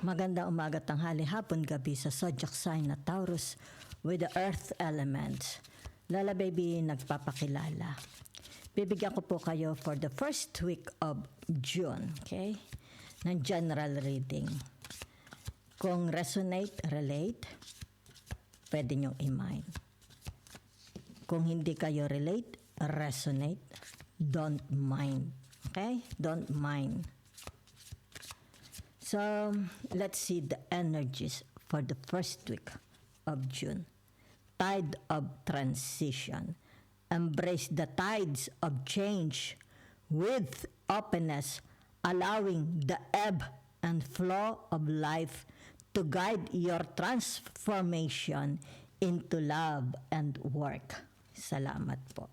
Maganda umaga, tanghali, hapon, gabi sa zodiac sign na Taurus with the earth element. Lala Baby nagpapakilala. Bibigyan ko po kayo for the first week of June, okay? Ng general reading. Kung resonate, relate, pwede nyo i-mind. Kung hindi kayo relate, resonate, don't mind. Okay? Don't mind. So, let's see the energies for the first week of June. Tide of transition. Embrace the tides of change with openness, allowing the ebb and flow of life to guide your transformation into love and work. Salamat po.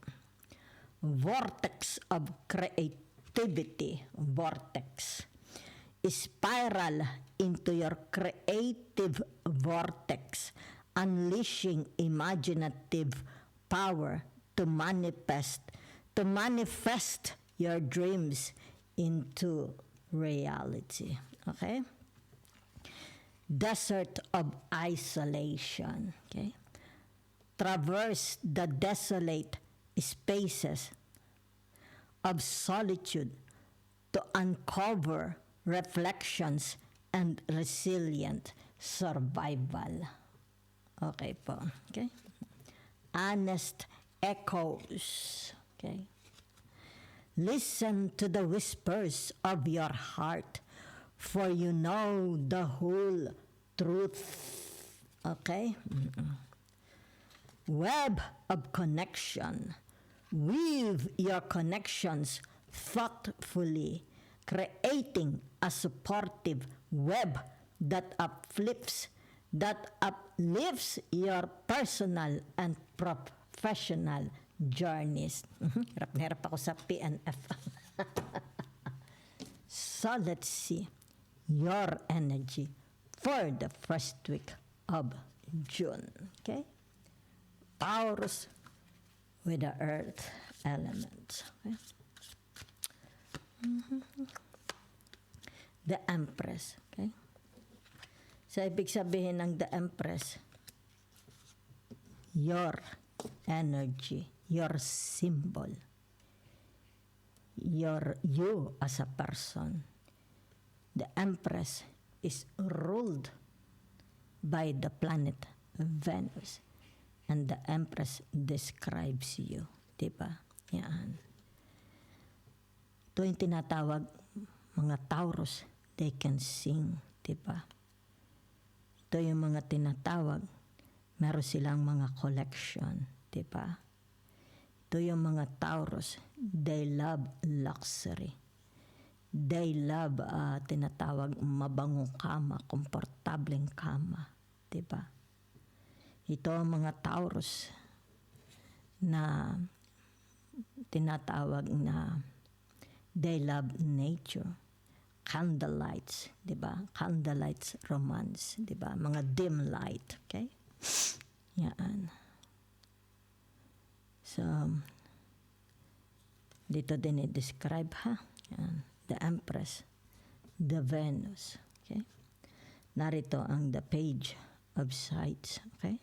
Vortex of creativity. Vortex. Spiral into your creative vortex, unleashing imaginative power to manifest your dreams into reality. Okay? Desert of isolation. Okay? Traverse the desolate spaces of solitude to uncover reflections and resilient survival. Okay po. Okay? Honest echoes. Okay? Listen to the whispers of your heart, for you know the whole truth. Okay? Web of connection. Weave your connections thoughtfully, creating a supportive web that uplifts your personal and professional journeys. Hirap na hirap ako sa PNF. So let's see your energy for the first week of June. Okay? Taurus with the earth element. Okay? The Empress. Okay? So, ibig sabihin ng the Empress, your energy, your symbol, you as a person. The Empress is ruled by the planet Venus. And the Empress describes you. Diba? Yan. Ito yung tinatawag mga Taurus, they can sing. Diba? Ito yung mga tinatawag, meron silang mga collection. Diba? Ito yung mga Taurus, they love luxury. They love, tinatawag, mabangong kama, komportableng kama. Diba? Ito ang mga Taurus na tinatawag na they love nature. Candlelights, di ba? Candlelights romance, di ba? Mga dim light, okay? Yan. So, dito din i-describe, ha? Yan. The Empress, the Venus, okay? Narito ang the Page of Sides, okay?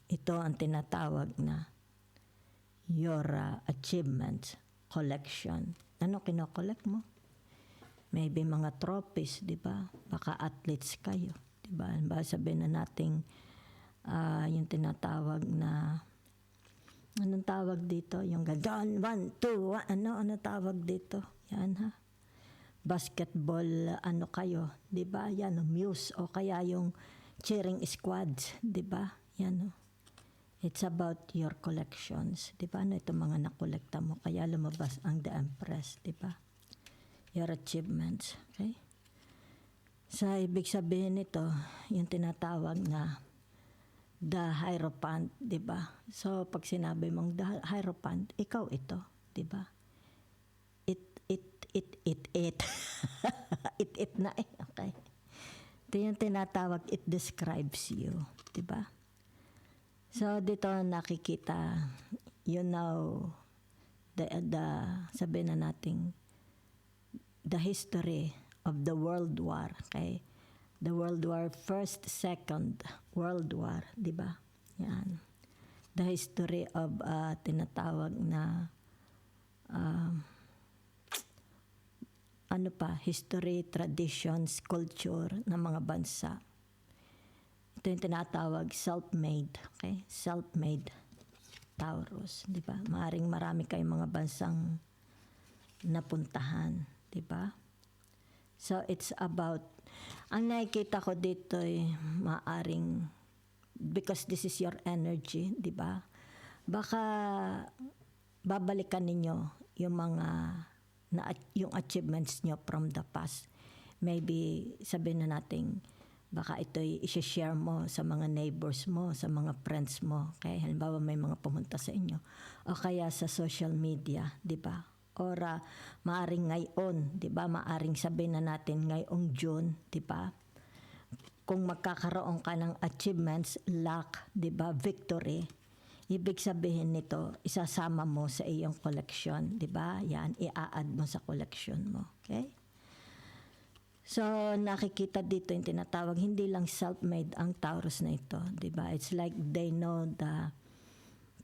Ito ang tinatawag na your achievements collection. Ano kino-collect mo? Maybe mga trophies, di ba? Baka athletes kayo, di ba? Sabihin na nating yung tinatawag na anong tawag dito? Yung John 1, 2, ano tawag dito? Yan ha? Basketball, ano kayo? Di ba? Yan, Muse o kaya yung cheering squads, di ba? Yan o. It's about your collections. Di ba? Ano itong mga nakolekta mo? Kaya lumabas ang The Empress. Di ba? Your achievements. Okay? So, ibig sabihin nito, yung tinatawag na the Hierophant. Di ba? So, pag sinabi mong the Hierophant, ikaw ito. Di ba? It. It na eh. Okay? Ito yung tinatawag, it describes you. Di ba? So, dito nakikita, you know, the sabihin na natin, the history of the World War. Okay? The World War, First, Second World War, di ba? Yan. The history of tinatawag na history, traditions, culture ng mga bansa. Ito yung tinatawag self-made, okay? Self-made Taurus, di ba? Maaring marami kayong mga bansang napuntahan, di ba? So it's about, ang nakikita ko dito ay maaring, because this is your energy, di ba? Baka babalikan ninyo yung mga yung achievements nyo from the past. Maybe sabihin na natin, baka ito'y i-share mo sa mga neighbors mo, sa mga friends mo. Okay? Halimbawa may mga pumunta sa inyo. O kaya sa social media, di ba? Or maaring ngayon, di ba? Maaring sabihin na natin ngayong June, di ba? Kung magkakaroon ka ng achievements, luck, di ba? Victory. Ibig sabihin nito, isasama mo sa iyong collection, di ba? Yan, i-add mo sa collection mo. Okay? So, nakikita dito yung tinatawag, hindi lang self-made ang Taurus na ito, di ba? It's like they know the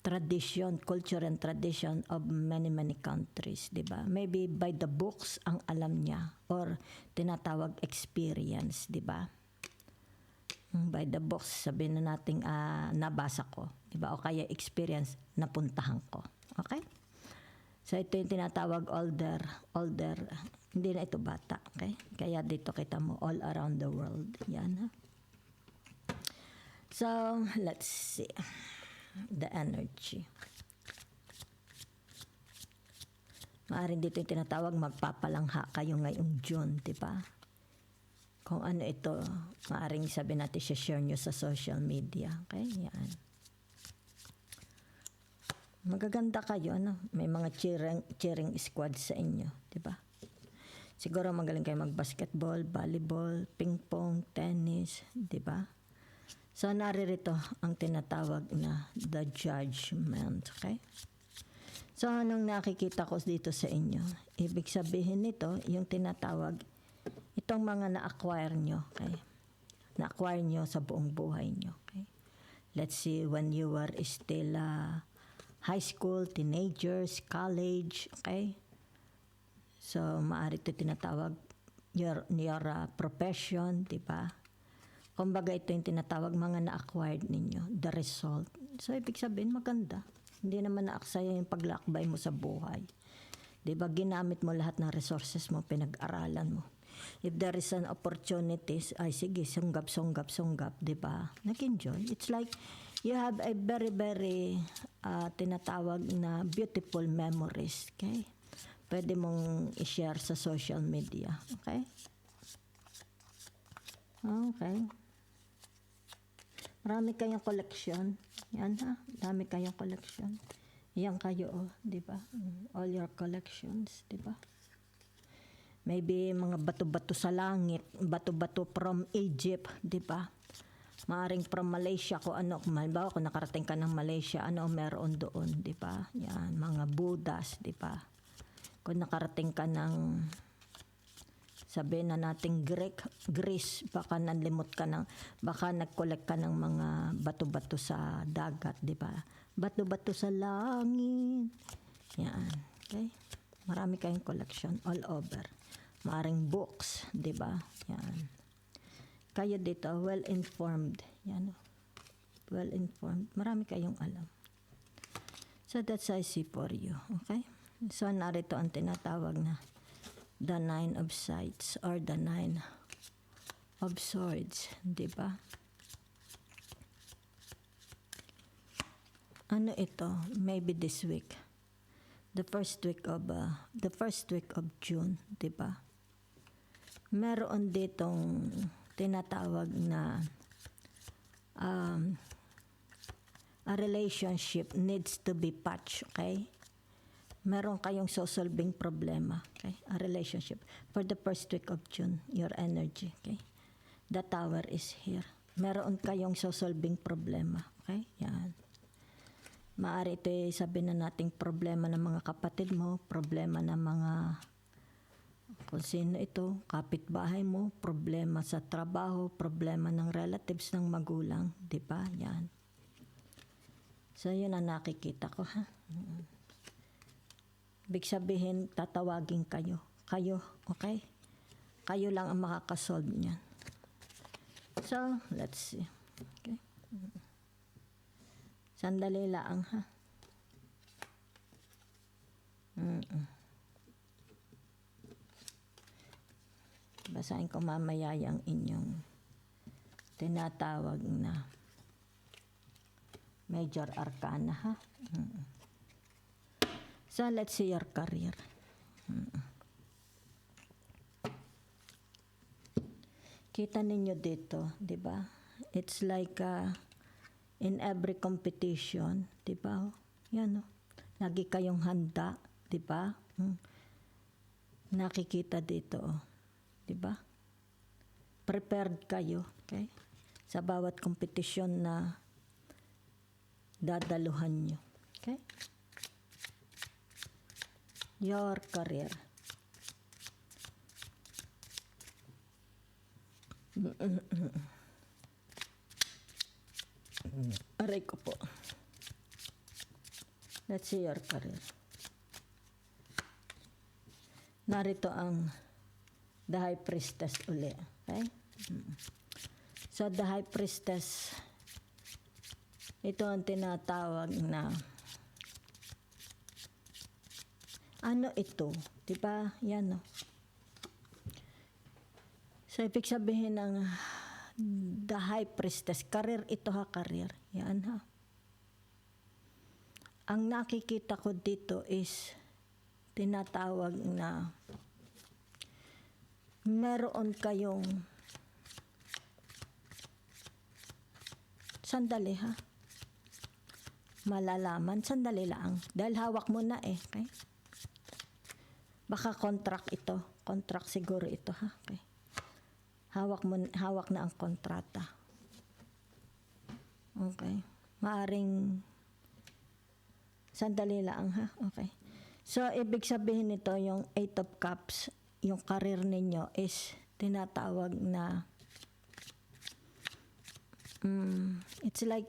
tradition, culture and tradition of many countries, di ba? Maybe by the books ang alam niya or tinatawag experience, di ba? By the books, sabihin na natin nabasa ko, di ba? O kaya experience, napuntahan ko. Okay? So, ito yung tinatawag older, hindi na ito bata, okay? Kaya dito kita mo all around the world. Yan, ha? So, let's see. The energy. Maaring dito yung tinatawag magpapalangha kayo ngayong June, di ba? Kung ano ito, maaring sabihin natin share nyo sa social media. Okay? Yan. Magaganda kayo, ano? May mga cheering squad sa inyo, di ba? Siguro magaling kayo mag-basketball, volleyball, ping-pong, tennis, di ba? So, naririto ang tinatawag na the judgment, okay? So, anong nakikita ko dito sa inyo? Ibig sabihin nito, yung tinatawag, itong mga na-acquire nyo, okay? Na-acquire nyo sa buong buhay nyo, okay? Let's see, when you were still high school, teenagers, college, okay? So, maaari ito tinatawag your profession, di ba? Kumbaga ito yung tinatawag mga na-acquired ninyo, the result. So, ibig sabihin maganda. Hindi naman naaksaya yung paglakbay mo sa buhay. Di ba? Ginamit mo lahat ng resources mo, pinag-aralan mo. If there is an opportunities, ay sige, sunggap, di ba? Nag-enjoy. It's like you have a very tinatawag na beautiful memories, okay? Pwede mong i-share sa social media. Okay? Okay. Marami kayong collection. Yan ha. Dami kayong collection. Yan kayo, di ba? All your collections, di ba? Maybe mga bato-bato sa langit. Bato-bato from Egypt, di ba? Maaring from Malaysia ko ano. Halimbawa, kung nakarating ka ng Malaysia, ano meron doon, di ba? Yan, mga Buddhas, di ba? Kung nakarating ka ng, sabihin na natin Greece, baka nalimot ka ng, baka nag-collect ka ng mga bato-bato sa dagat, di ba? Bato-bato sa langit. Yan, okay? Marami kayong collection all over. Maring books, di ba? Yan. Kayo dito, well-informed. Yan, well-informed. Marami kayong alam. So that's I see for you, okay? So, narito ang tinatawag na the 9 of sides or the 9 of swords, di ba? Ano ito? Maybe this week. The first week of June, di ba? Meron ditong tinatawag na a relationship needs to be patched, okay? Meron kayong solving problema, okay? A relationship. For the first week of June, your energy, okay? The tower is here. Meron kayong solving problema, okay? Yan. Maaari ito sabihin na nating problema ng mga kapatid mo, problema ng mga kung sino ito, kapitbahay mo, problema sa trabaho, problema ng relatives ng magulang, di ba? Yan. So, yun ang nakikita ko, ha? Ibig sabihin, tatawagin kayo. Kayo, okay? Kayo lang ang makakasolve niyan. So, let's see. Okay? Sandali lang, ha? Basahin ko mamaya yung inyong tinatawag na major arcana, ha? So, let's see your career. Kita ninyo dito, di ba? It's like in every competition, di ba? Yan, lagi kayong handa, di ba? Nakikita dito, di ba? Prepared kayo, okay? Sa bawat kompetisyon na dadaluhan nyo, okay? Your career. Aray ko po. Let's see your career. Narito ang the High Priestess uli. Okay? So, the High Priestess, ito ang tinatawag na ano ito? Diba? Yan, no? So, ibig sabihin ng the High Priestess, career ito, ha, career. Yan, ha. Ang nakikita ko dito is tinatawag na meron kayong sandali, ha. Malalaman, sandali lang. Dahil hawak mo na eh. Okay? Baka contract ito. Contract siguro ito, ha. Okay. Hawak na ang kontrata. Okay. Maaring sandali lang, ha. Okay. So, ibig sabihin nito, yung 8 of Cups, yung career ninyo is tinatawag na it's like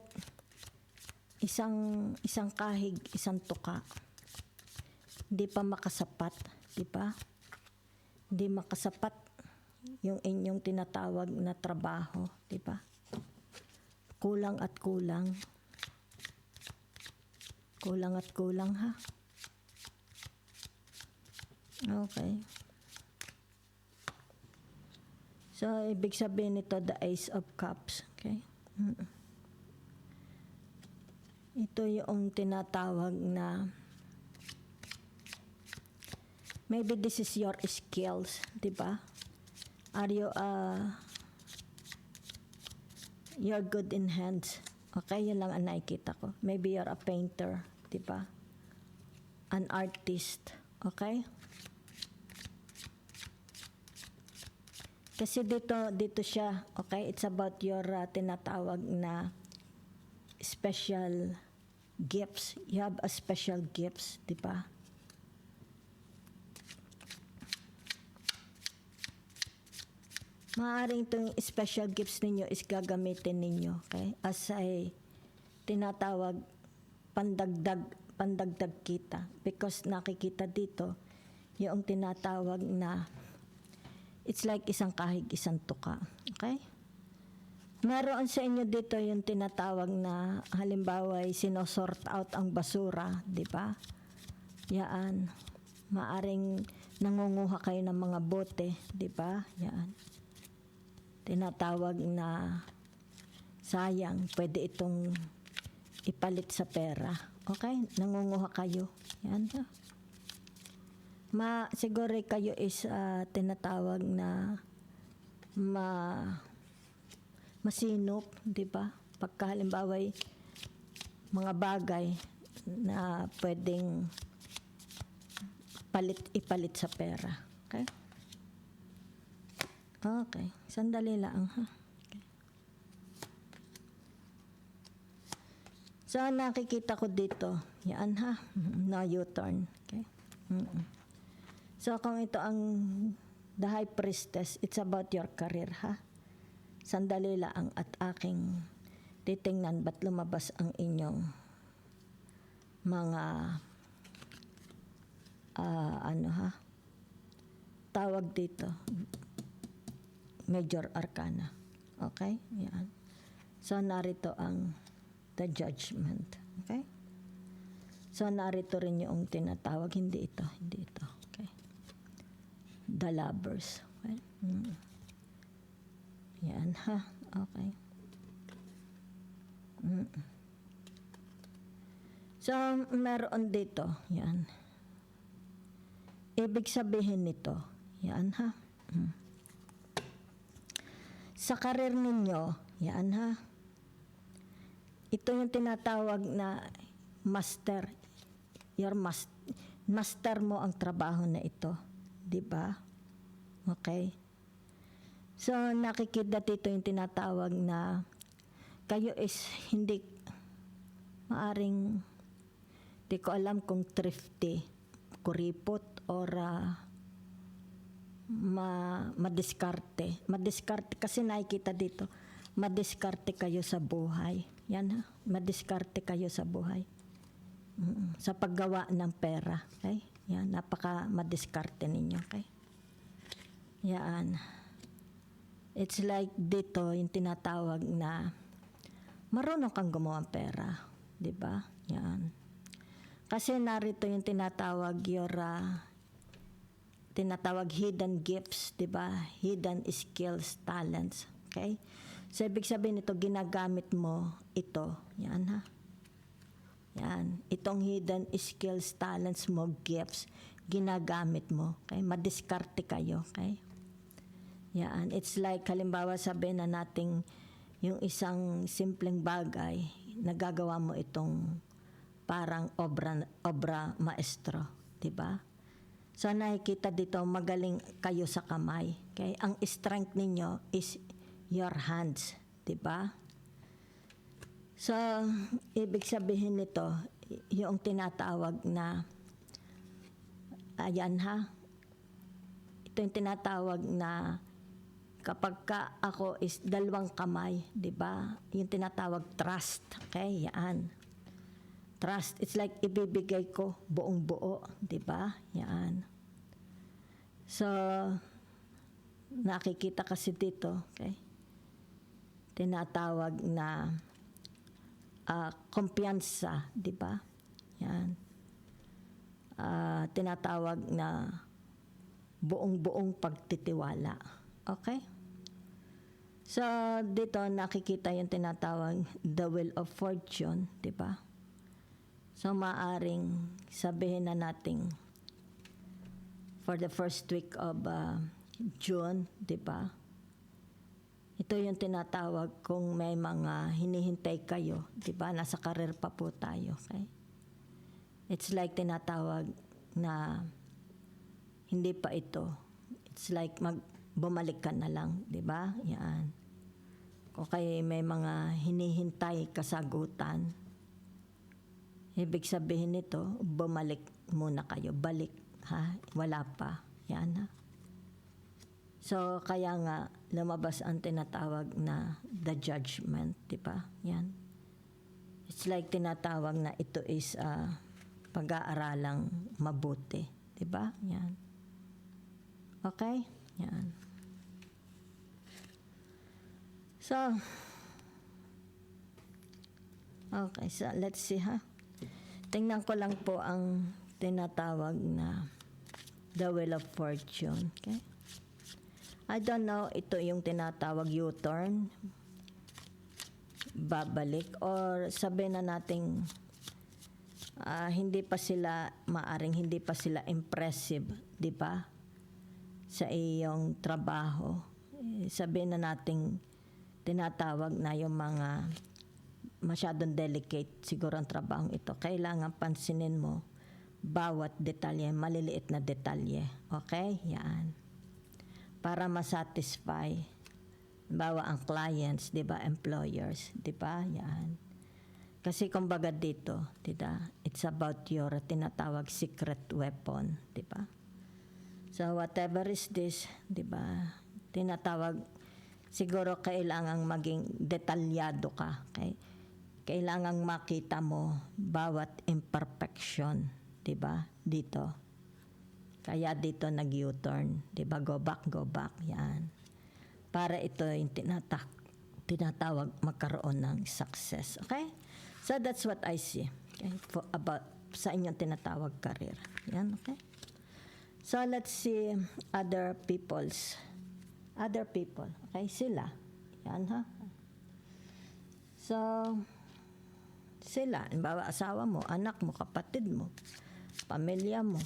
isang kahig, isang tuka. Hindi pa makasapat, di ba? Hindi makasapat yung inyong tinatawag na trabaho, di ba? Kulang at kulang. Kulang at kulang, ha? Okay. So, ibig sabihin nito, the Ace of Cups. Okay? Ito yung tinatawag na maybe this is your skills, di ba? Are you you're good in hands. Okay, yun lang ang nakikita ko. Maybe you're a painter, di ba? An artist, okay? Kasi dito siya, okay? It's about your tinatawag na special gifts. You have a special gifts, di ba? Maaaring itong special gifts ninyo is gagamitin ninyo, okay? As ay tinatawag pandagdag kita. Because nakikita dito, yung tinatawag na it's like isang kahig, isang tuka. Okay? Meron sa inyo dito yung tinatawag na halimbawa ay sinosort out ang basura, di ba? Yaan. Maaring nangunguha kayo ng mga bote, di ba? Yaan. Tinatawag na sayang, pwede itong ipalit sa pera. Okay? Nangunguha kayo. Yan. Siguro kayo is tinatawag na masinop, di ba? Pagka halimbawa mga bagay na pwedeng ipalit sa pera. Okay? Okay. Sandali lang, ha? Okay. So, nakikita ko dito. Yan, ha? No U-turn. Okay? So, kung ito ang the high priestess, it's about your career, ha? Sandali lang at aking titingnan ba't lumabas ang inyong mga tawag dito, major arcana. Okay? Yan. So, narito ang the judgment. Okay? So, narito rin yung tinatawag, hindi ito. Okay? The lovers. Okay? Yan, ha? Okay. So, meron dito. Yan. Ibig sabihin nito. Yan, ha? Sa karir ninyo, yan, ha? Ito yung tinatawag na master. Your master mo ang trabaho na ito. Diba? Okay? So, nakikita dito yung tinatawag na kayo is hindi maaring, di ko alam kung thrifty, kuripot, or madiskarte. Madiskarte, kasi nakikita dito, madiskarte kayo sa buhay. Yan, ha? Madiskarte kayo sa buhay. Sa paggawa ng pera. Okay? Yan, napaka madiskarte ninyo. Okay? Yan. It's like dito, yung tinatawag na marunong kang gumawa ng pera. Diba? Yan. Kasi narito yung tinatawag tinatawag hidden gifts, diba? Hidden skills, talents. Okay? So, ibig sabihin ito, ginagamit mo ito. Yan, ha? Yan. Itong hidden skills, talents mo, gifts, ginagamit mo. Okay? Madiskarte kayo. Okay? Yan. It's like, halimbawa sabihin na nating yung isang simpleng bagay, nagagawa mo itong parang obra maestro. Diba? So, nakikita dito, magaling kayo sa kamay. Okay? Ang strength ninyo is your hands. Diba? So, ibig sabihin nito, yung tinatawag na, ayan, ha? Ito yung tinatawag na, kapag ka ako is dalawang kamay, diba? Yung tinatawag trust. Okay? Yan. Trust, it's like ibibigay ko buong buo, di ba? Yan. So, nakikita kasi dito, okay? Tinatawag na kumpiyansa, di ba? Yan. Tinatawag na buong-buong pagtitiwala. Okay? So, dito nakikita yung tinatawag the wheel of fortune, di ba? So, maaring sabihin na natin for the first week of June, di ba? Ito yung tinatawag kung may mga hinihintay kayo, di ba? Nasa career pa po tayo, okay? It's like tinatawag na hindi pa ito. It's like bumalik ka na lang, di ba? Yan. Kung kayo may mga hinihintay kasagutan, ibig sabihin nito, bumalik muna kayo. Balik, ha? Wala pa. Yan, ha? So, kaya nga, lumabas ang tinatawag na the judgment, di ba? Yan. It's like tinatawag na ito is pag-aaralang mabuti. Di ba? Yan. Okay? Yan. So, okay. So, let's see, ha? Tingnan ko lang po ang tinatawag na the wheel of fortune. Okay? I don't know, ito yung tinatawag U-turn, babalik, or sabihin na nating hindi pa sila, hindi pa sila impressive, di ba? Sa iyong trabaho. Sabihin na nating tinatawag na yung mga masyadong delicate siguro ang trabahong ito. Kailangan pansinin mo bawat detalye, maliliit na detalye. Okay? Yan. Para masatisfy bawa ang clients, di ba? Employers, di ba? Yan. Kasi kumbaga dito, di ba? It's about your tinatawag secret weapon, di ba? So whatever is this, di ba? Tinatawag, siguro kailangang maging detalyado ka. Okay? Kailangang makita mo bawat imperfection, di ba? Dito. Kaya dito nag-U-turn, di ba? Go back, yan. Para ito yung tinatawag magkaroon ng success. Okay? So that's what I see. Okay? About sa inyong tinatawag career. Yan, okay? So let's see other people. Okay? Sila. Yan, ha? So, sila, halimbawa asawa mo, anak mo, kapatid mo, pamilya mo,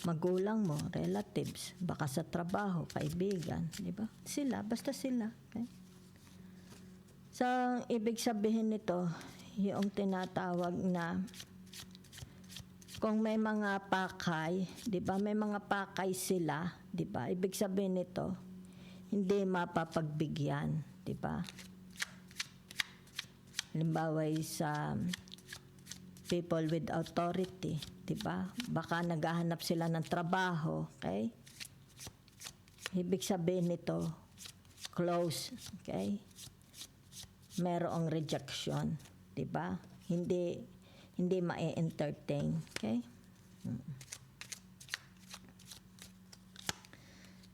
magulang mo, relatives, baka sa trabaho, kaibigan, di ba? Sila, basta sila. Okay? So, ibig sabihin nito, yung tinatawag na kung may mga pakay, di ba? May mga pakay sila, di ba? Ibig sabihin nito, hindi mapapagbigyan, di ba? Halimbawa sa people with authority, di ba? Baka naghahanap sila ng trabaho, okay? Ibig sabihin nito, close, okay? Merong rejection, di ba? Hindi ma-entertain, okay?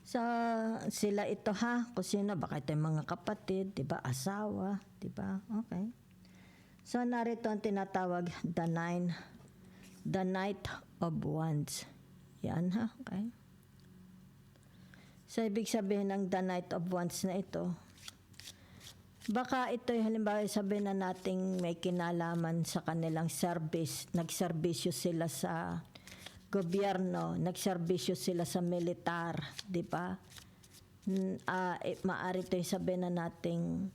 So, sila ito ha, kung sino, baka ito yung mga kapatid, di ba? Asawa, di ba? Okay. So, narito ang tinatawag the Knight of Wands. Yan ha, okay. So, ibig sabihin ng the Knight of Wands na ito, baka ito yung halimbawa sabihin na nating may kinalaman sa kanilang service, nagserbisyo sila sa gobyerno, nagserbisyo sila sa militar, di ba? Maari ito yung sabihin na nating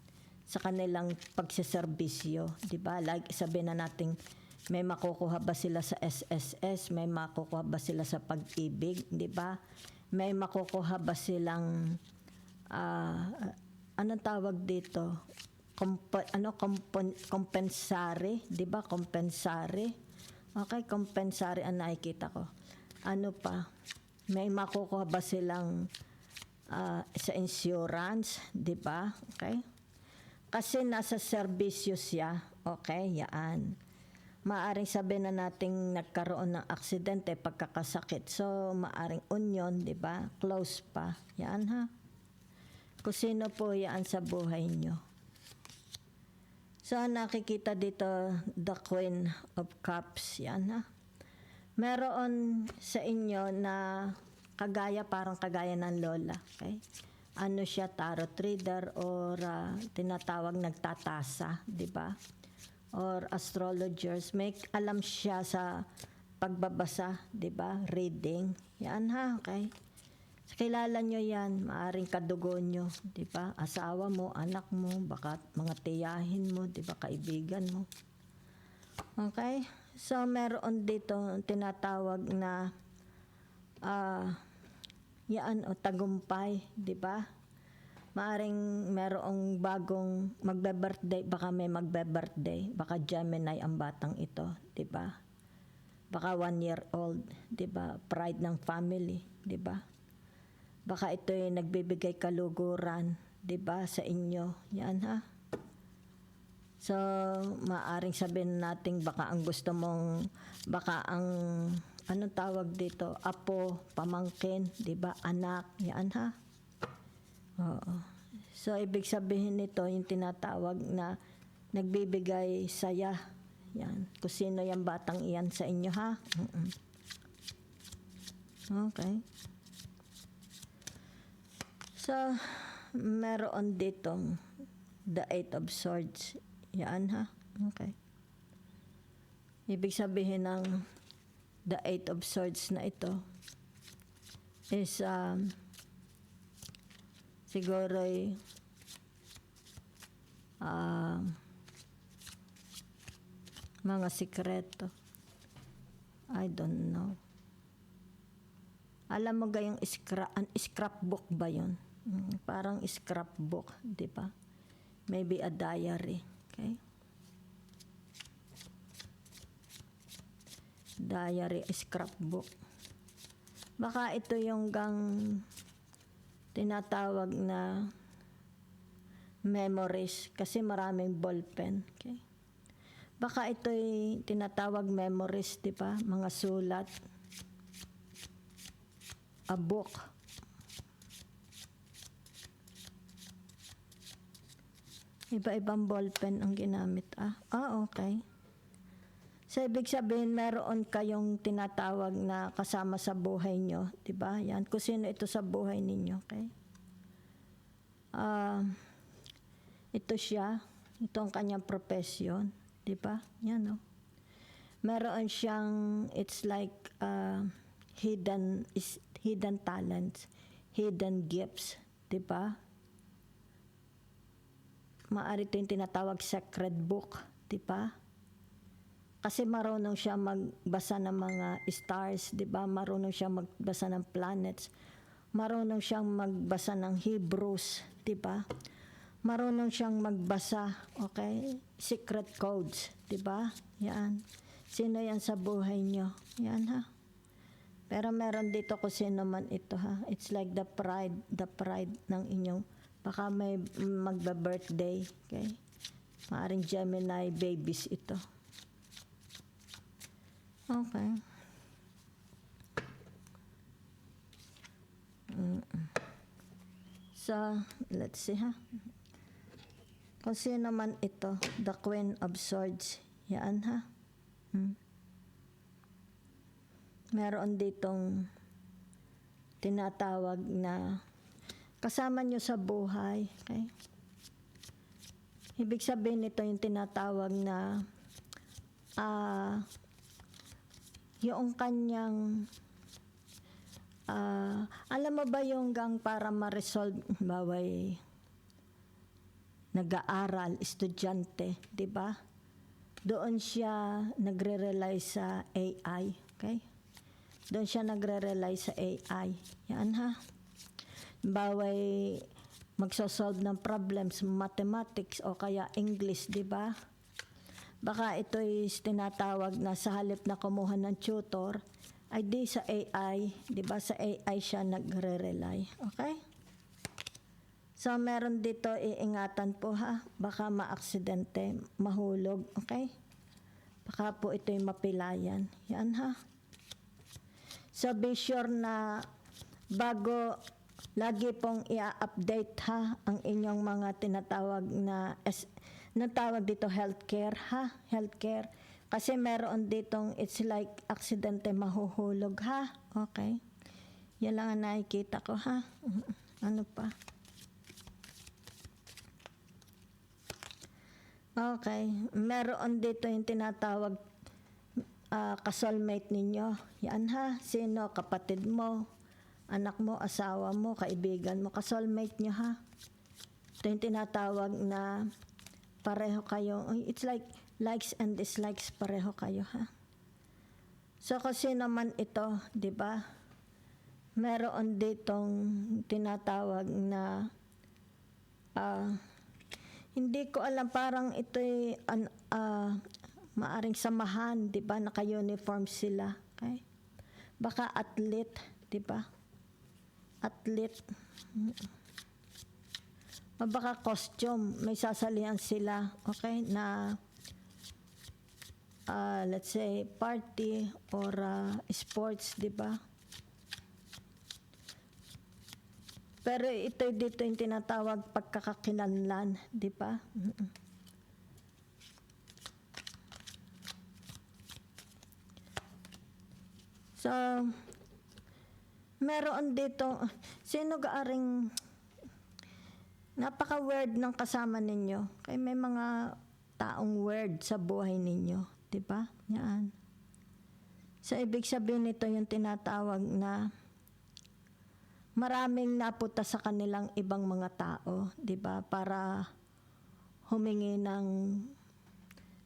sa kanilang pagsiserbisyo, di ba? Like sabihin na nating may makukuha ba sila sa SSS, may makukuha ba sila sa pag-ibig, di ba? May makukuha ba silang anong tawag dito? Compensary, 'di ba? Compensary. Okay, compensary ang nakikita ko. Ano pa? May makukuha ba silang sa insurance, 'di ba? Okay? Kasi nasa serbisyo siya, okay? Yan. Maaring sabihin na nating nagkaroon ng aksidente, pagkakasakit. So, maaring union, 'di ba? Close pa. Yan ha. Kung sino po yan sa buhay nyo. So, nakikita dito, the Queen of Cups, yan ha. Meron sa inyo na parang kagaya ng lola, okay? Ano siya, tarot reader or tinatawag nagtatasa, di ba? Or astrologers, may alam siya sa pagbabasa, di ba? Reading, yan ha, okay? Kilala nyo yan, maaring kadugo nyo, di ba? Asawa mo, anak mo, baka mga tiyahin mo, di ba? Kaibigan mo. Okay? So, meron dito tinatawag na tagumpay, di ba? Maaring merong bagong magbe-birthday, baka may magbe-birthday, baka Gemini ang batang ito, di ba? Baka 1 year old, di ba? Pride ng family, di ba? Baka ito ay nagbibigay kaluguran, 'di ba, sa inyo. Yan ha. So, maaring sabihin natin baka ang gusto mong anong tawag dito? Apo, pamangkin, 'di ba? Anak, yan ha. Oo. So, ibig sabihin nito yung tinatawag na nagbibigay saya. Yan. Kung sino yung batang iyan sa inyo ha. Okay. So, meron ditong the Eight of Swords. Yan ha. Okay. Ibig sabihin ng the Eight of Swords na ito is siguro ay mga sikreto. I don't know. Alam mo gayong scrapbook ba yun? Parang scrapbook, di ba? Maybe a diary, okay? Diary, scrapbook. Baka ito yung tinatawag na memories kasi maraming ballpen. Okay? Baka ito'y tinatawag memories, di ba? Mga sulat. A book. Iba-ibang ballpen ang ginamit. Okay. So, ibig sabihin, meron kayong tinatawag na kasama sa buhay nyo. Diba? Yan. Kung sino ito sa buhay ninyo. Okay? Ito siya. Ito ang kanyang profession. Diba? Yan, no? Meron siyang, it's like hidden talents, hidden gifts. Diba? Maaari ito yung tinatawag sacred book. Diba? Kasi marunong siya magbasa ng mga stars, di ba? Marunong siya magbasa ng planets. Marunong siyang magbasa ng Hebrews, di ba? Marunong siyang magbasa, okay? Secret codes, di ba? Yan. Sino yan sa buhay niyo? Yan, ha? Pero meron dito kung sino man ito, ha? It's like the pride ng inyong, baka may magba-birthday, okay? Maaring Gemini babies ito. Okay. So, let's see, ha? Kung sino naman ito, the Queen of Swords. Yan, ha? Meron ditong tinatawag na kasama nyo sa buhay. Okay? Ibig sabihin nito yung tinatawag na yung kanyang alam mo ba yung para ma-resolve baway nag-aaral, estudyante, di ba? Doon siya nagre-rely sa AI, okay? Doon siya nagre-rely sa AI. Yan, ha? Baway magsosolve ng problems, mathematics o kaya English, di ba? Baka ito is tinatawag na sa halip na kumuha ng tutor, ay di sa AI, di ba? Sa AI siya nagre-rely. Okay? So, meron dito, iingatan po, ha? Baka maaksidente, mahulog. Okay? Baka po ito'y mapilayan. Yan, ha? So, be sure na bago lagi pong i-update, ha, ang inyong mga tinatawag na natawag dito healthcare, ha? Healthcare. Kasi meron ditong it's like aksidente mahuhulog, ha? Okay. Yan lang ang nakikita ko, ha? Ano pa? Okay. Meron dito yung tinatawag ka-soulmate ninyo. Yan, ha? Sino? Kapatid mo, anak mo, asawa mo, kaibigan mo. Ka-soulmate nyo, ha? Ito yung tinatawag na pareho kayo. It's like likes and dislikes, pareho kayo, ha? So, kasi naman ito, di ba? Meron ditong tinatawag na hindi ko alam, parang ito'y maaring samahan, di ba? Naka-uniform sila, okay? Baka athlete, di ba? Athlete. Baka costume, may sasalihan sila, okay, na let's say party or sports, di ba? Pero ito dito yung tinatawag pagkakakilanlan, di ba? So, meron dito, sino gaaring napaka-weird ng kasama ninyo. Kaya may mga taong weird sa buhay ninyo. Diba? Yan. So, ibig sabihin nito yung tinatawag na maraming napunta sa kanilang ibang mga tao. Diba? Para humingi ng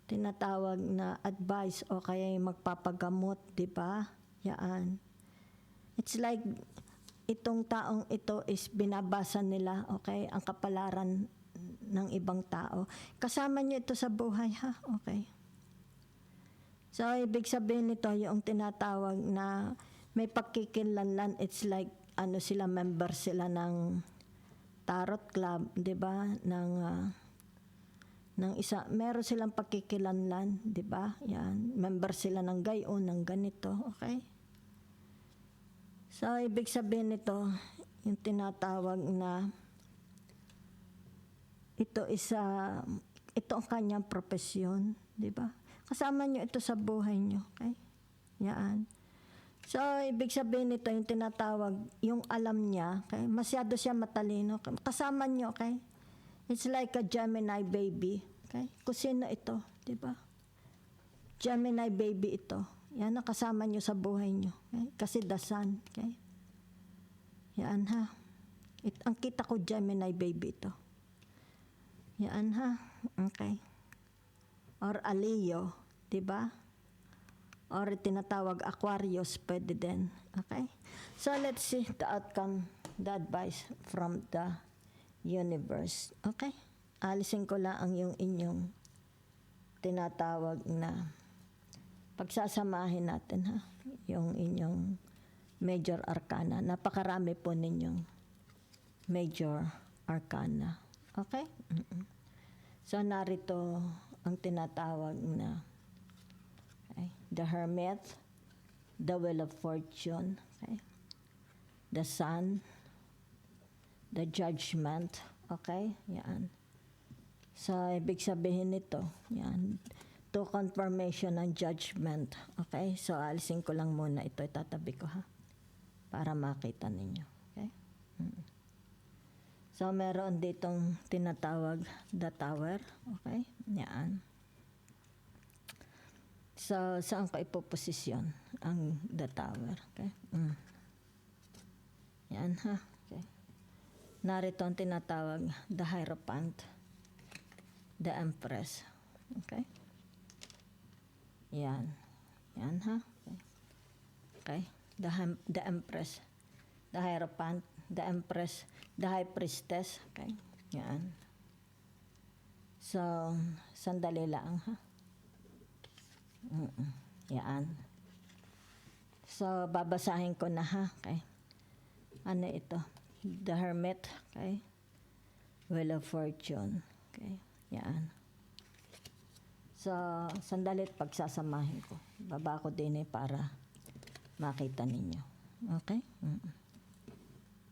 tinatawag na advice o kaya yung magpapagamot. Diba? Yan. It's like itong taong ito is binabasa nila, okay, ang kapalaran ng ibang tao. Kasama niyo ito sa buhay, ha? Okay. So, ibig sabihin nito yung tinatawag na may pagkikilanlan. It's like, sila, member sila ng tarot club, di ba? Ng isa, meron silang pagkikilanlan, di ba? Yan, member sila ng gayon, ng ganito, okay? So, ibig sabihin nito, yung tinatawag na, ito ang kanyang propesyon, di ba? Kasama nyo ito sa buhay nyo, okay? Yan. So, ibig sabihin nito, yung tinatawag, yung alam niya, okay? Masyado siya matalino. Kasama nyo, okay? It's like a Gemini baby, okay? Kung sino ito, di ba? Gemini baby ito. Yan ang kasama nyo sa buhay nyo, okay? Kasi the sun, okay? Yan ha. Ang kita ko, Gemini baby ito. Yan ha. Okay. Or a Leo, di ba? Or tinatawag Aquarius, pwede din. Okay? So, let's see the outcome, the advice from the universe. Okay? Alisin ko lang yung inyong tinatawag na pagsasamahin natin, ha? Yung inyong major arcana. Napakarami po ninyong major arcana. Okay? So, narito ang tinatawag na the Hermit, the Wheel of Fortune, okay? The Sun, the Judgment, okay? Yan. So, ibig sabihin nito, yan, to confirmation ng judgment, okay? So, alisin ko lang muna ito, itatabi ko, ha? Para makita ninyo, okay? So, meron ditong tinatawag the Tower, okay? Yan. So, saan ko ipoposisyon ang the Tower? Okay? Yan ha. Okay. Narito ang tinatawag the Hierophant, the Empress. Okay? Yan. Yan ha. Okay. The Empress, the Hierophant, the Empress, the High Priestess. Okay? Yan. So, sandali lang ha. Yan. So, babasahin ko na ha. Okay. Ano ito? The Hermit. Okay. Wheel of Fortune. Okay. Yan. So, sandalit pagsasamahin ko. Baba ko din para makita ninyo. Okay?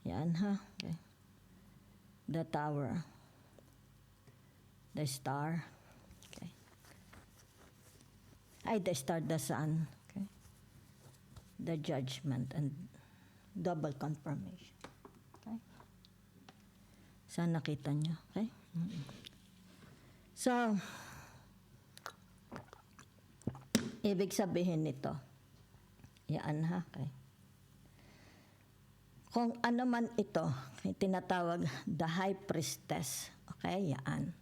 Yan ha. Okay. The Tower. The Star. The Star, the Sun, okay? The Judgment and double confirmation. Okay? Saan nakita nyo? Okay? So, ibig sabihin nito, yan ha, okay? Kung ano man ito, okay, tinatawag the High Priestess, okay? Yan.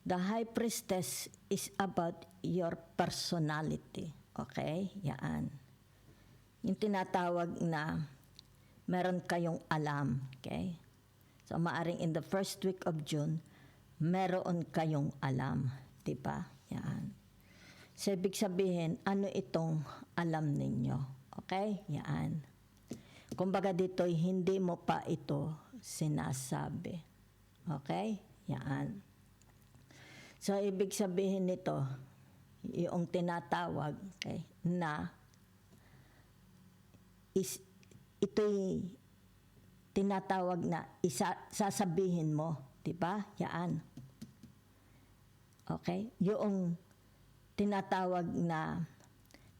The High Priestess is about your personality. Okay? Yan. Yung tinatawag na meron kayong alam. Okay? So, maaring in the first week of June, meron kayong alam. Diba? Yan. So, ibig sabihin, ano itong alam ninyo? Okay? Yan. Kumbaga dito'y hindi mo pa ito sinasabi. Okay? Yan. So, ibig sabihin nito, yung tinatawag, okay, na ito'y tinatawag na sasabihin mo, di ba? Yan. Okay? Yung tinatawag na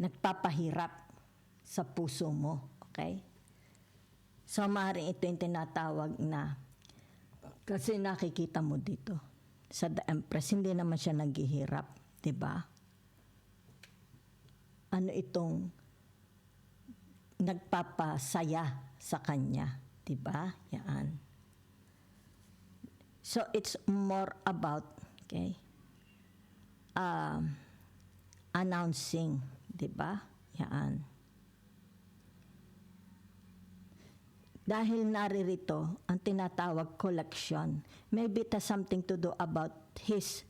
nagpapahirap sa puso mo, okay? So, maaaring ito yung tinatawag na, kasi nakikita mo dito, sa The Empress, hindi naman siya naghihirap, di ba? Ano itong nagpapasaya sa kanya, di ba? Yan. So, it's more about, okay, announcing, di ba? Yan. Dahil naririto ang tinatawag collection, maybe it has something to do about his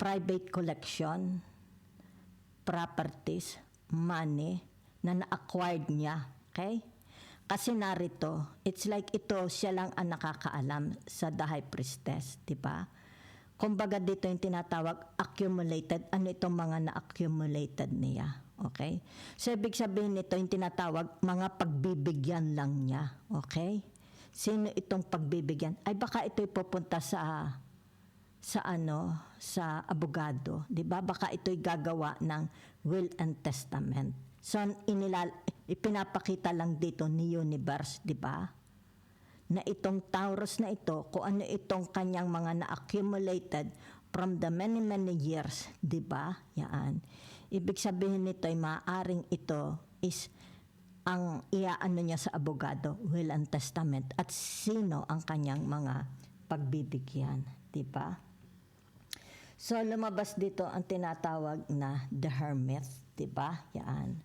private collection, properties, money, na na-acquired niya. Okay? Kasi narito, it's like ito, siya lang ang nakakaalam sa the high priestess, di ba? Kumbaga dito yung tinatawag accumulated, ano itong mga na-accumulated niya. Okay? So, ibig sabihin nito, yung tinatawag, mga pagbibigyan lang niya. Okay? Sino itong pagbibigyan? Ay, baka ito'y pupunta sa abogado, 'di ba? Baka ito'y gagawa ng will and testament. So ipinapakita lang dito ni universe, 'di ba? Na itong Taurus na ito, kung ano itong kanyang mga na-accumulated from the many years, 'di ba? Yan. Ibig sabihin nito ay maaring ito is ang iaano niya sa abogado, will and testament, at sino ang kanyang mga pagbibigyan, 'di ba? So, lumabas dito ang tinatawag na the hermit, di ba? Yan.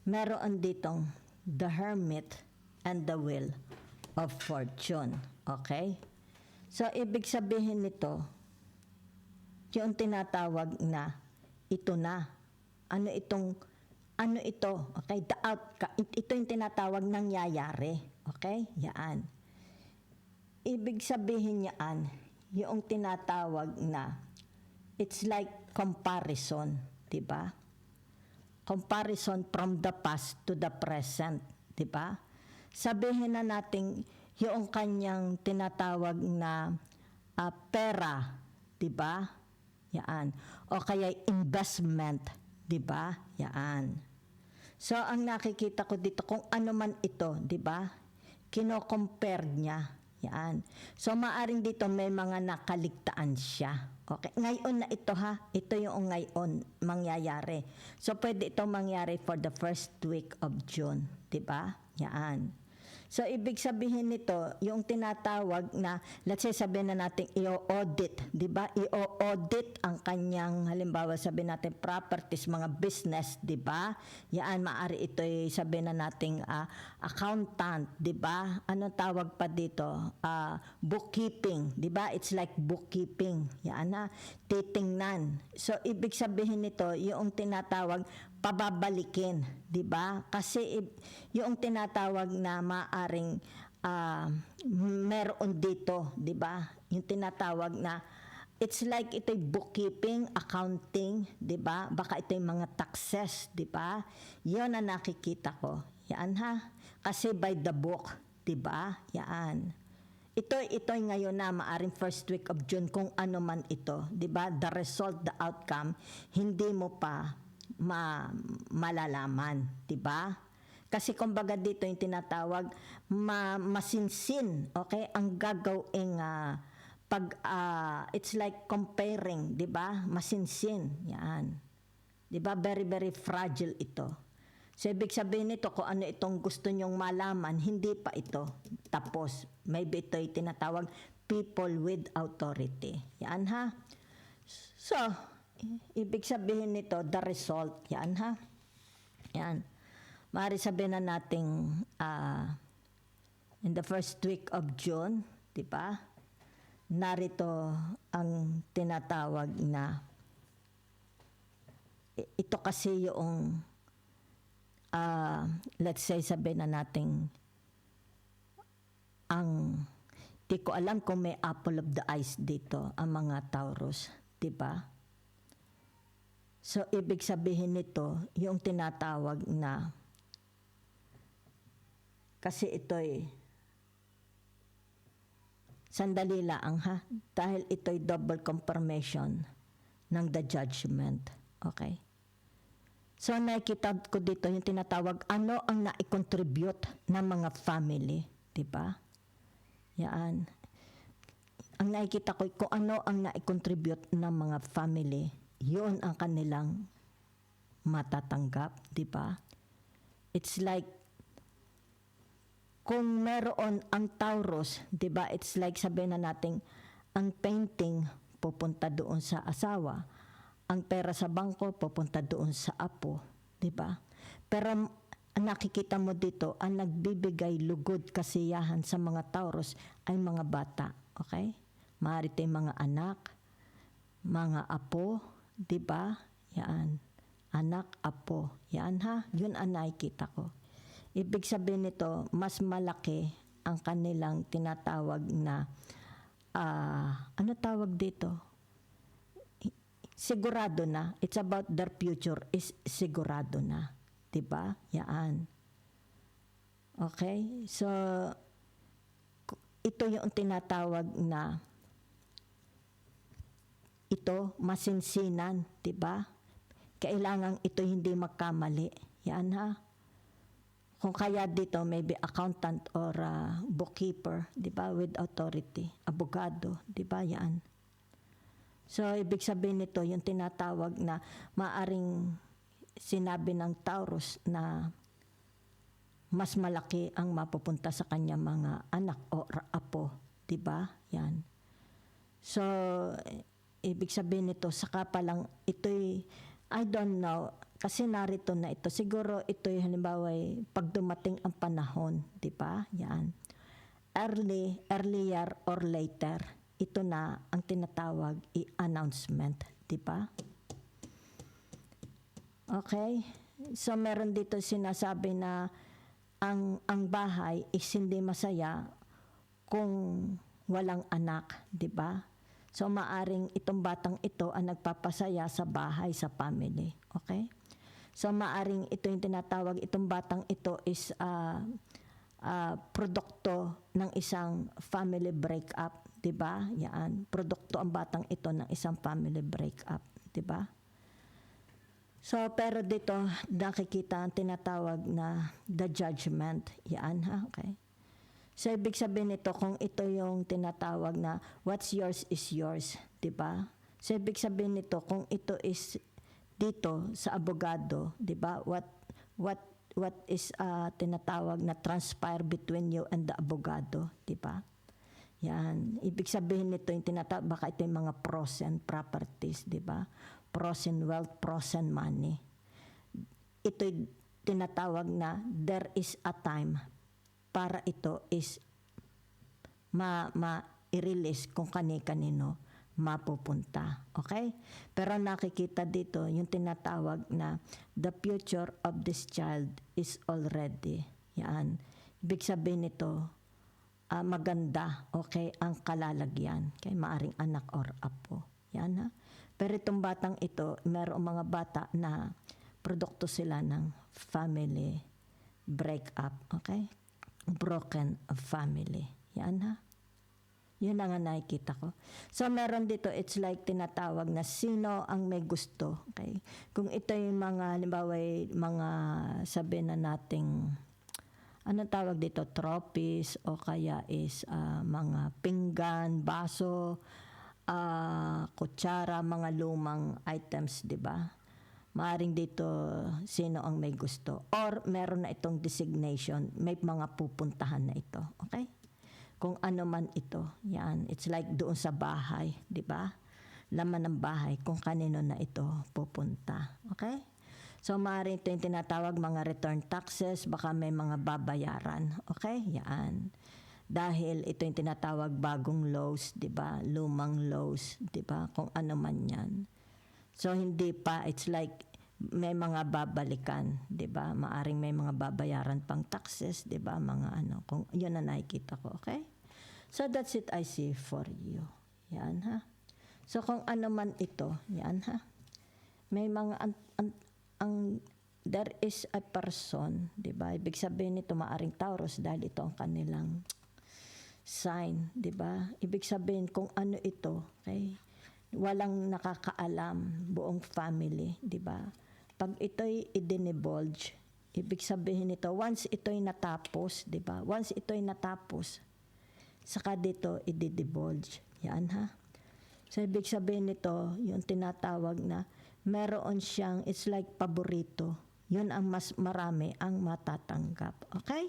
Meron ditong the hermit and the wheel of fortune. Okay? So, ibig sabihin nito, yung tinatawag na ito na. Ano ito? Okay? The outcome. Ito yung tinatawag nangyayari. Okay? Yan. Ibig sabihin niyaan, yung tinatawag na it's like comparison, 'di ba? Comparison from the past to the present, 'di ba? Sabihin na natin yung kanyang tinatawag na pera, 'di ba? Yan. O kaya investment, 'di ba? Yan. So ang nakikita ko dito kung ano man ito, 'di ba? Kino-compare niya. Yan. So maaring dito may mga nakaligtaan siya. Okay, ngayon na ito ha, ito yung ngayon mangyayari. So pwede itong mangyari for the first week of June, 'di ba? Yan. So ibig sabihin nito, yung tinatawag na, let's say sabihin na natin i-audit, 'di ba? I-audit ang kanyang, halimbawa sabihin natin properties, mga business, 'di ba? Yan, maari ito sabihin na nating accountant, 'di ba? Anong tawag pa dito? Bookkeeping, 'di ba? It's like bookkeeping. Yan na, titingnan. So ibig sabihin nito, yung tinatawag pababalikin, 'di ba? Kasi yung tinatawag na maaring meron dito, 'di ba? Yung tinatawag na it's like ito'y bookkeeping, accounting, 'di ba? Baka ito'y mga taxes, 'di ba? 'Yon ang nakikita ko. Yan ha. Kasi by the book, 'di ba? Yan. Ito'y ngayon na maaring first week of June kung ano man ito, 'di ba? The result, the outcome, hindi mo pa malalaman, 'di ba? Kasi kumbaga dito yung tinatawag masinsin, okay? Ang gagawing it's like comparing, 'di ba? Masinsin, 'yan. 'Di ba? Very very fragile ito. So ibig sabihin nito kung ano itong gusto nyong malaman, hindi pa ito tapos. Maybe ito yung tinatawag people with authority. 'Yan ha. So ibig sabihin nito, the result, yan ha. Yan. Maaari sabihin na natin in the first week of June, di ba? Narito ang tinatawag na ito kasi yung let's say sabihin na natin di ko alam kung may apple of the eyes dito ang mga Taurus, di ba? So, ibig sabihin nito, yung tinatawag na, kasi ito'y, sandali lang ha, dahil ito'y double confirmation ng the judgment. Okay? So, nakikita ko dito yung tinatawag, ano ang na-contribute ng mga family, di ba? Yan. Ang nakikita ko, kung ano ang na-contribute ng mga family, yun ang kanilang matatanggap, di ba? It's like kung meron ang Taurus, di ba? It's like sabihin na natin ang painting pupunta doon sa asawa, ang pera sa bangko pupunta doon sa apo, di ba? Pero ang nakikita mo dito, ang nagbibigay lugod kasiyahan sa mga Taurus ay mga bata, okay? Maaari ito yung mga anak, mga apo, 'di ba? Yan. anak, apo. Yan ha, yun ang nakikita ko. Ibig sabihin nito, mas malaki ang kanilang tinatawag na, ano tawag dito? Sigurado na. It's about their future is sigurado na. Diba? Yan. Okay? So, ito yung tinatawag na ito, masinsinan. Diba? Kailangan ito hindi magkamali. Yan ha. Kung kaya dito, maybe accountant or bookkeeper, di ba, with authority, abogado, di ba, yan. So, ibig sabihin nito, yung tinatawag na maaring sinabi ng Taurus na mas malaki ang mapupunta sa kanya mga anak o apo, di ba, yan. So, ibig sabihin nito, saka pa lang, ito'y, I don't know, kasi narito na ito. Siguro ito'y halimbawa pag dumating ang panahon, di ba? Yan. Earlier or later, ito na ang tinatawag i-announcement, di ba? Okay? So meron dito sinasabi na ang bahay is hindi masaya kung walang anak, di ba? So maaring itong batang ito ang nagpapasaya sa bahay, sa family. Okay? So maaring ito yung tinatawag, itong batang ito is produkto ng isang family breakup, 'di ba? Yan, produkto ang batang ito ng isang family breakup, 'di ba? So pero dito nakikita ang tinatawag na the judgment, yan ha, okay? So ibig sabihin nito kung ito yung tinatawag na what's yours is yours, 'di ba? So ibig sabihin nito kung ito is dito sa abogado, 'di ba? What is tinatawag na transpire between you and the abogado, 'di ba? Yan, ibig sabihin nito yung tinatawag baka ito yung mga pros and properties, 'di ba? Pros and wealth, pros and money. Ito yung tinatawag na there is a time para ito is i-release kung kani-kanino mapupunta. Okay? Pero nakikita dito yung tinatawag na the future of this child is already. Yan. Ibig sabihin nito, maganda, okay, ang kalalagyan. Okay? Maaring anak or apo. Yan ha. Pero itong batang ito, mayroong mga bata na produkto sila ng family breakup. Okay? Broken family. Yan ha. Yun ang nakikita ko. So, meron dito, it's like tinatawag na sino ang may gusto. Okay? Kung ito yung mga, halimbawa, mga sabihin na nating, anong tawag dito, trophies, o kaya is mga pinggan, baso, kutsara, mga lumang items, di ba? Maaring dito, sino ang may gusto. Or, meron na itong designation, may mga pupuntahan na ito. Okay? Kung ano man ito, yan. It's like doon sa bahay, di ba? Laman ng bahay, kung kanino na ito pupunta. Okay? So, maaaring ito yung tinatawag mga return taxes, baka may mga babayaran. Okay? Yan. Dahil ito yung tinatawag bagong laws, di ba? Lumang laws, di ba? Kung ano man yan. So, hindi pa, it's like may mga babalikan, di ba? Maaring may mga babayaran pang taxes, di ba? Mga ano, kung yun na nakikita ko, okay? So that's it I see for you. Yan ha. So kung ano man ito, yan ha. May mga there is a person, di ba? Ibig sabihin nito maaring Taurus dahil ito ang kanilang sign, di ba? Ibig sabihin kung ano ito, okay? Walang nakakaalam, buong family, di ba? Pag ito'y i-divulge, ibig sabihin nito, once ito'y natapos, di ba? Once ito'y natapos, saka dito i-divulge. Yan ha. So, ibig sabihin nito, yung tinatawag na meron siyang, it's like paborito. Yun ang mas marami ang matatanggap. Okay?